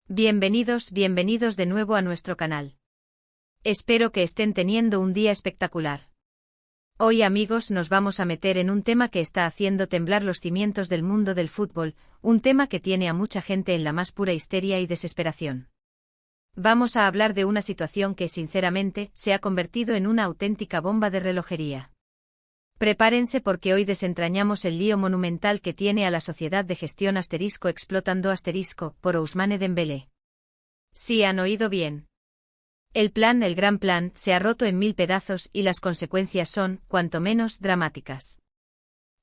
Bienvenidos de nuevo a nuestro canal. Espero que estén teniendo un día espectacular. Hoy, amigos, nos vamos a meter en un tema que está haciendo temblar los cimientos del mundo del fútbol, un tema que tiene a mucha gente en la más pura histeria y desesperación. Vamos a hablar de una situación que, sinceramente, se ha convertido en una auténtica bomba de relojería. Prepárense porque hoy desentrañamos el lío monumental que tiene a la sociedad de gestión explotando por Ousmane Dembélé. Sí, han oído bien. El gran plan, se ha roto en 1000 pedazos y las consecuencias son, cuanto menos, dramáticas.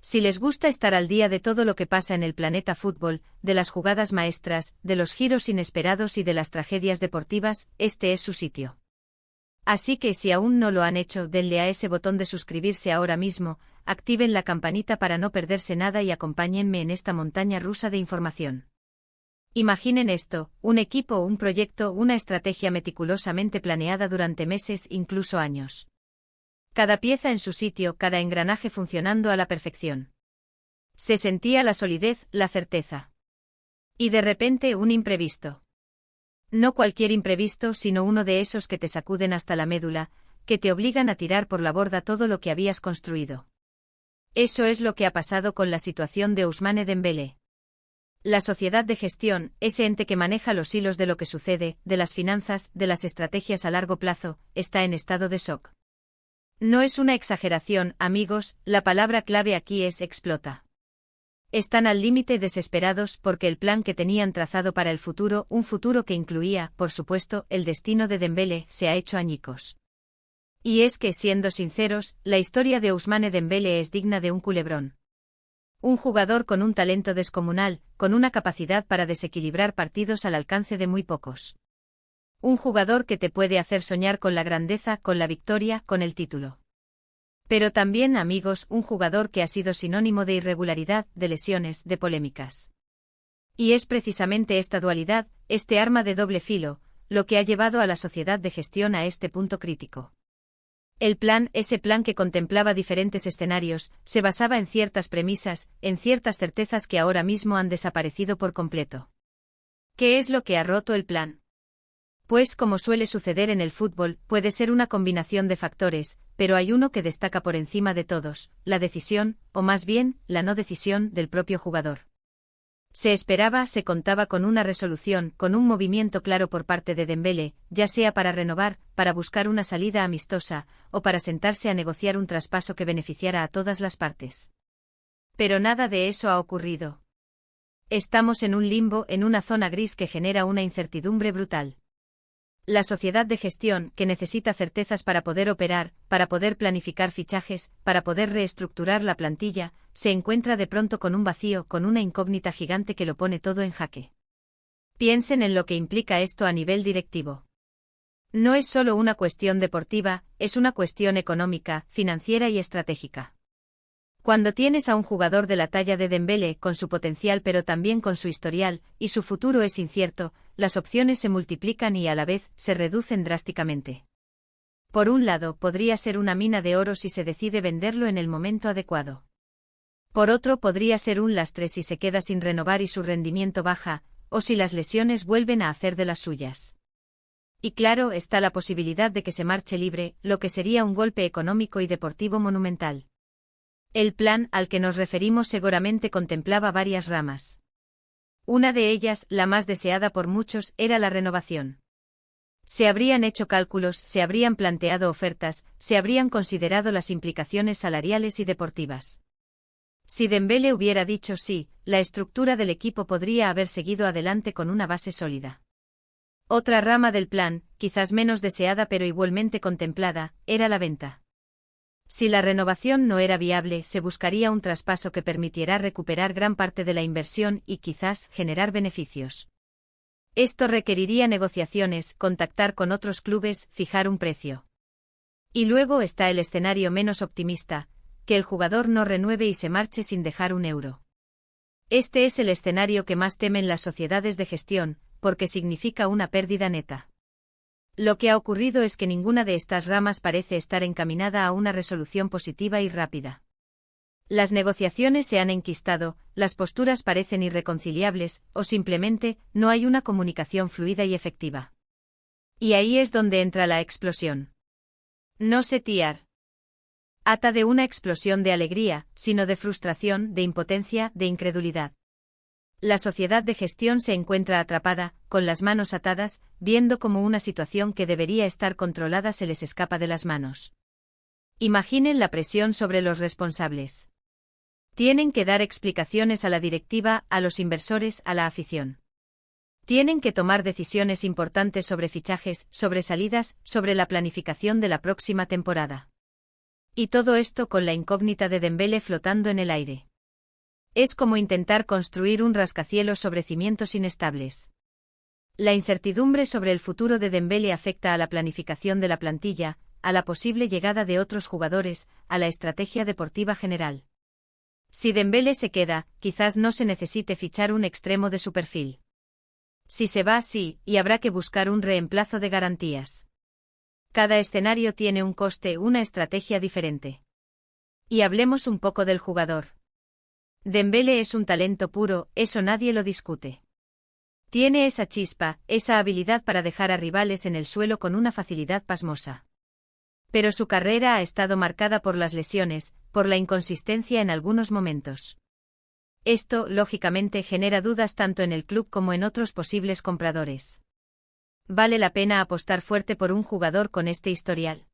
Si les gusta estar al día de todo lo que pasa en el planeta fútbol, de las jugadas maestras, de los giros inesperados y de las tragedias deportivas, este es su sitio. Así que si aún no lo han hecho, denle a ese botón de suscribirse ahora mismo, activen la campanita para no perderse nada y acompáñenme en esta montaña rusa de información. Imaginen esto, un equipo, un proyecto, una estrategia meticulosamente planeada durante meses, incluso años. Cada pieza en su sitio, cada engranaje funcionando a la perfección. Se sentía la solidez, la certeza. Y de repente un imprevisto. No cualquier imprevisto, sino uno de esos que te sacuden hasta la médula, que te obligan a tirar por la borda todo lo que habías construido. Eso es lo que ha pasado con la situación de Ousmane Dembélé. La sociedad de gestión, ese ente que maneja los hilos de lo que sucede, de las finanzas, de las estrategias a largo plazo, está en estado de shock. No es una exageración, amigos, la palabra clave aquí es explota. Están al límite desesperados porque el plan que tenían trazado para el futuro, un futuro que incluía, por supuesto, el destino de Dembélé, se ha hecho añicos. Y es que, siendo sinceros, la historia de Ousmane Dembélé es digna de un culebrón. Un jugador con un talento descomunal, con una capacidad para desequilibrar partidos al alcance de muy pocos. Un jugador que te puede hacer soñar con la grandeza, con la victoria, con el título. Pero también, amigos, un jugador que ha sido sinónimo de irregularidad, de lesiones, de polémicas. Y es precisamente esta dualidad, este arma de doble filo, lo que ha llevado a la sociedad de gestión a este punto crítico. El plan, ese plan que contemplaba diferentes escenarios, se basaba en ciertas premisas, en ciertas certezas que ahora mismo han desaparecido por completo. ¿Qué es lo que ha roto el plan? Pues, como suele suceder en el fútbol, puede ser una combinación de factores, pero hay uno que destaca por encima de todos, la decisión, o más bien, la no decisión, del propio jugador. Se esperaba, se contaba con una resolución, con un movimiento claro por parte de Dembélé, ya sea para renovar, para buscar una salida amistosa, o para sentarse a negociar un traspaso que beneficiara a todas las partes. Pero nada de eso ha ocurrido. Estamos en un limbo, en una zona gris que genera una incertidumbre brutal. La sociedad de gestión, que necesita certezas para poder operar, para poder planificar fichajes, para poder reestructurar la plantilla, se encuentra de pronto con un vacío, con una incógnita gigante que lo pone todo en jaque. Piensen en lo que implica esto a nivel directivo. No es solo una cuestión deportiva, es una cuestión económica, financiera y estratégica. Cuando tienes a un jugador de la talla de Dembélé, con su potencial pero también con su historial, y su futuro es incierto, las opciones se multiplican y a la vez, se reducen drásticamente. Por un lado, podría ser una mina de oro si se decide venderlo en el momento adecuado. Por otro, podría ser un lastre si se queda sin renovar y su rendimiento baja, o si las lesiones vuelven a hacer de las suyas. Y claro, está la posibilidad de que se marche libre, lo que sería un golpe económico y deportivo monumental. El plan al que nos referimos seguramente contemplaba varias ramas. Una de ellas, la más deseada por muchos, era la renovación. Se habrían hecho cálculos, se habrían planteado ofertas, se habrían considerado las implicaciones salariales y deportivas. Si Dembélé hubiera dicho sí, la estructura del equipo podría haber seguido adelante con una base sólida. Otra rama del plan, quizás menos deseada pero igualmente contemplada, era la venta. Si la renovación no era viable, se buscaría un traspaso que permitiera recuperar gran parte de la inversión y quizás generar beneficios. Esto requeriría negociaciones, contactar con otros clubes, fijar un precio. Y luego está el escenario menos optimista, que el jugador no renueve y se marche sin dejar un euro. Este es el escenario que más temen las sociedades de gestión, porque significa una pérdida neta. Lo que ha ocurrido es que ninguna de estas ramas parece estar encaminada a una resolución positiva y rápida. Las negociaciones se han enquistado, las posturas parecen irreconciliables, o simplemente, no hay una comunicación fluida y efectiva. Y ahí es donde entra la explosión. No se tiar. Ata de una explosión de alegría, sino de frustración, de impotencia, de incredulidad. La sociedad de gestión se encuentra atrapada, con las manos atadas, viendo cómo una situación que debería estar controlada se les escapa de las manos. Imaginen la presión sobre los responsables. Tienen que dar explicaciones a la directiva, a los inversores, a la afición. Tienen que tomar decisiones importantes sobre fichajes, sobre salidas, sobre la planificación de la próxima temporada. Y todo esto con la incógnita de Dembélé flotando en el aire. Es como intentar construir un rascacielos sobre cimientos inestables. La incertidumbre sobre el futuro de Dembélé afecta a la planificación de la plantilla, a la posible llegada de otros jugadores, a la estrategia deportiva general. Si Dembélé se queda, quizás no se necesite fichar un extremo de su perfil. Si se va, sí, y habrá que buscar un reemplazo de garantías. Cada escenario tiene un coste, una estrategia diferente. Y hablemos un poco del jugador. Dembélé es un talento puro, eso nadie lo discute. Tiene esa chispa, esa habilidad para dejar a rivales en el suelo con una facilidad pasmosa. Pero su carrera ha estado marcada por las lesiones, por la inconsistencia en algunos momentos. Esto, lógicamente, genera dudas tanto en el club como en otros posibles compradores. ¿Vale la pena apostar fuerte por un jugador con este historial?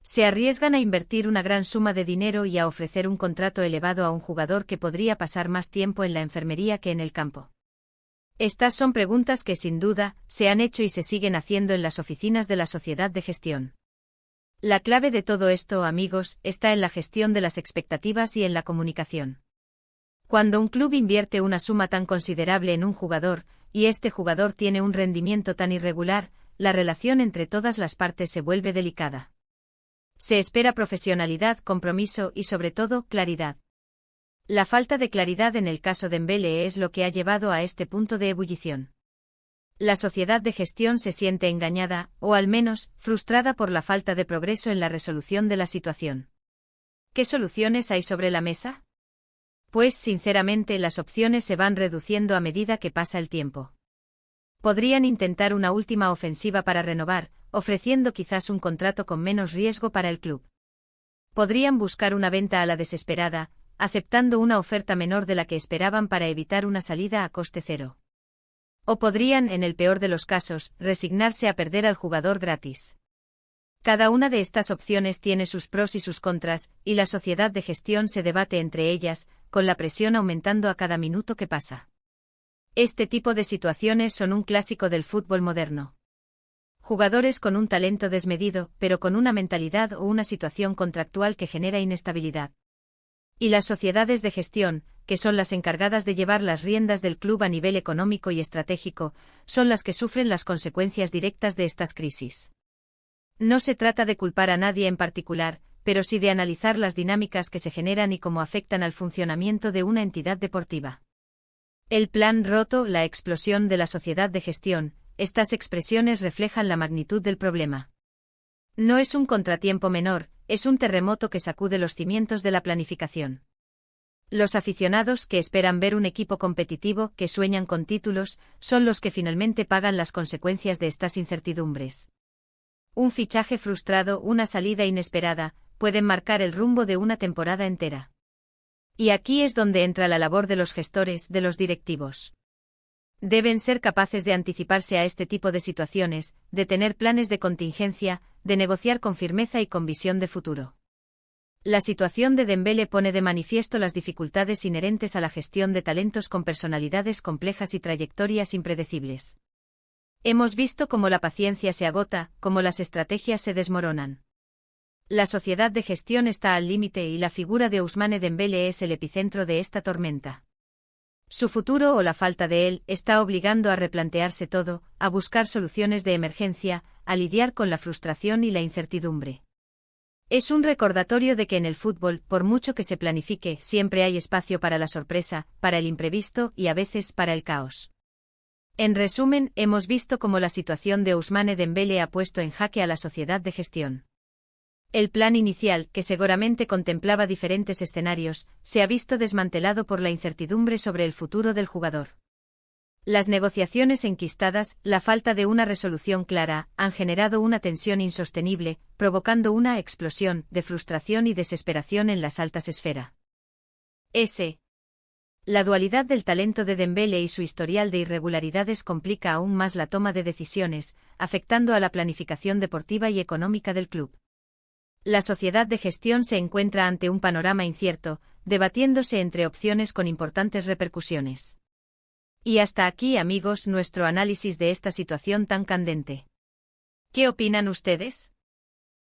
Se arriesgan a invertir una gran suma de dinero y a ofrecer un contrato elevado a un jugador que podría pasar más tiempo en la enfermería que en el campo. Estas son preguntas que sin duda se han hecho y se siguen haciendo en las oficinas de la sociedad de gestión. La clave de todo esto, amigos, está en la gestión de las expectativas y en la comunicación. Cuando un club invierte una suma tan considerable en un jugador, y este jugador tiene un rendimiento tan irregular, la relación entre todas las partes se vuelve delicada. Se espera profesionalidad, compromiso y sobre todo, claridad. La falta de claridad en el caso de Dembélé es lo que ha llevado a este punto de ebullición. La sociedad de gestión se siente engañada, o al menos, frustrada por la falta de progreso en la resolución de la situación. ¿Qué soluciones hay sobre la mesa? Pues, sinceramente, las opciones se van reduciendo a medida que pasa el tiempo. Podrían intentar una última ofensiva para renovar, ofreciendo quizás un contrato con menos riesgo para el club. Podrían buscar una venta a la desesperada, aceptando una oferta menor de la que esperaban para evitar una salida a coste cero. O podrían, en el peor de los casos, resignarse a perder al jugador gratis. Cada una de estas opciones tiene sus pros y sus contras, y la sociedad de gestión se debate entre ellas, con la presión aumentando a cada minuto que pasa. Este tipo de situaciones son un clásico del fútbol moderno. Jugadores con un talento desmedido, pero con una mentalidad o una situación contractual que genera inestabilidad. Y las sociedades de gestión, que son las encargadas de llevar las riendas del club a nivel económico y estratégico, son las que sufren las consecuencias directas de estas crisis. No se trata de culpar a nadie en particular, pero sí de analizar las dinámicas que se generan y cómo afectan al funcionamiento de una entidad deportiva. El plan roto, la explosión de la sociedad de gestión, estas expresiones reflejan la magnitud del problema. No es un contratiempo menor, es un terremoto que sacude los cimientos de la planificación. Los aficionados que esperan ver un equipo competitivo, que sueñan con títulos, son los que finalmente pagan las consecuencias de estas incertidumbres. Un fichaje frustrado, una salida inesperada, pueden marcar el rumbo de una temporada entera. Y aquí es donde entra la labor de los gestores, de los directivos. Deben ser capaces de anticiparse a este tipo de situaciones, de tener planes de contingencia, de negociar con firmeza y con visión de futuro. La situación de Dembélé pone de manifiesto las dificultades inherentes a la gestión de talentos con personalidades complejas y trayectorias impredecibles. Hemos visto cómo la paciencia se agota, cómo las estrategias se desmoronan. La sociedad de gestión está al límite y la figura de Ousmane Dembélé es el epicentro de esta tormenta. Su futuro o la falta de él está obligando a replantearse todo, a buscar soluciones de emergencia, a lidiar con la frustración y la incertidumbre. Es un recordatorio de que en el fútbol, por mucho que se planifique, siempre hay espacio para la sorpresa, para el imprevisto y a veces para el caos. En resumen, hemos visto cómo la situación de Ousmane Dembélé ha puesto en jaque a la sociedad de gestión. El plan inicial, que seguramente contemplaba diferentes escenarios, se ha visto desmantelado por la incertidumbre sobre el futuro del jugador. Las negociaciones enquistadas, la falta de una resolución clara, han generado una tensión insostenible, provocando una explosión de frustración y desesperación en las altas esferas. La dualidad del talento de Dembélé y su historial de irregularidades complica aún más la toma de decisiones, afectando a la planificación deportiva y económica del club. La sociedad de gestión se encuentra ante un panorama incierto, debatiéndose entre opciones con importantes repercusiones. Y hasta aquí, amigos, nuestro análisis de esta situación tan candente. ¿Qué opinan ustedes?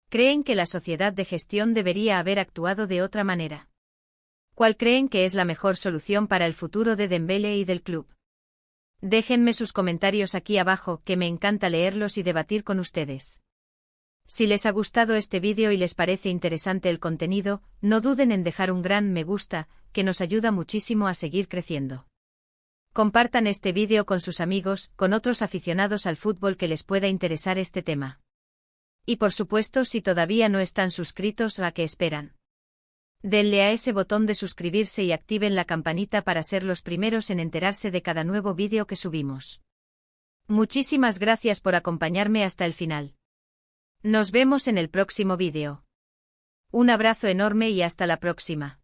¿Creen que la sociedad de gestión debería haber actuado de otra manera? ¿Cuál creen que es la mejor solución para el futuro de Dembélé y del club? Déjenme sus comentarios aquí abajo, que me encanta leerlos y debatir con ustedes. Si les ha gustado este vídeo y les parece interesante el contenido, no duden en dejar un gran me gusta, que nos ayuda muchísimo a seguir creciendo. Compartan este vídeo con sus amigos, con otros aficionados al fútbol que les pueda interesar este tema. Y por supuesto, si todavía no están suscritos, ¿a qué esperan? Denle a ese botón de suscribirse y activen la campanita para ser los primeros en enterarse de cada nuevo vídeo que subimos. Muchísimas gracias por acompañarme hasta el final. Nos vemos en el próximo vídeo. Un abrazo enorme y hasta la próxima.